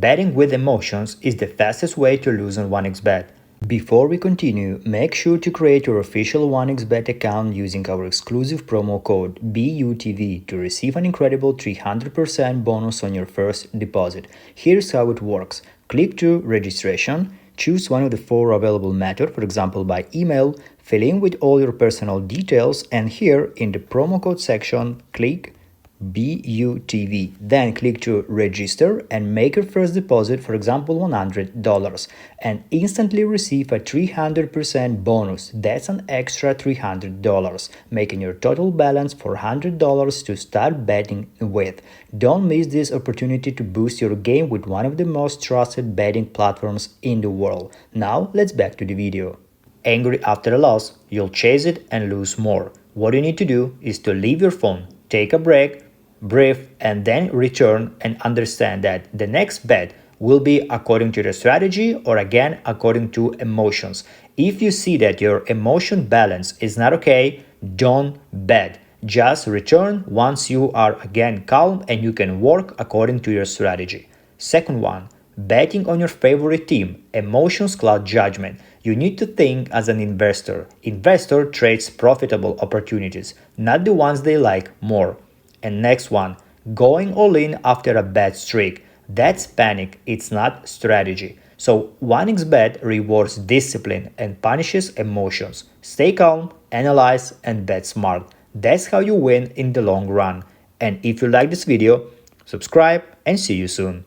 Betting with emotions is the fastest way to lose on 1xBet. Before we continue, make sure to create your official 1xBet account using our exclusive promo code BUTV to receive an incredible 300% bonus on your first deposit. Here's how it works. Click to registration, choose one of the 4 available methods, for example by email, fill in with all your personal details, and here in the promo code section, click BUTV. Then click to register and make your first deposit, for example $100, and instantly receive a 300% bonus. That's an extra $300, making your total balance $400 to start betting with. Don't miss this opportunity to boost your game with one of the most trusted betting platforms in the world. Now let's back to the video. Angry after a loss, you'll chase it and lose more. What you need to do is to leave your phone, take a break, breathe, and then return and understand that the next bet will be according to the strategy or again according to emotions. If you see that your emotion balance is not okay, don't bet. Just return once you are again calm and you can work according to your strategy. Second one, betting on your favorite team. Emotions cloud judgment. You need to think as an investor. Investor trades profitable opportunities, not the ones they like more. And next one, going all in after a bad streak. That's panic, it's not strategy. So 1xBet rewards discipline and punishes emotions. Stay calm, analyze, and bet smart. That's how you win in the long run. And if you like this video, subscribe and see you soon.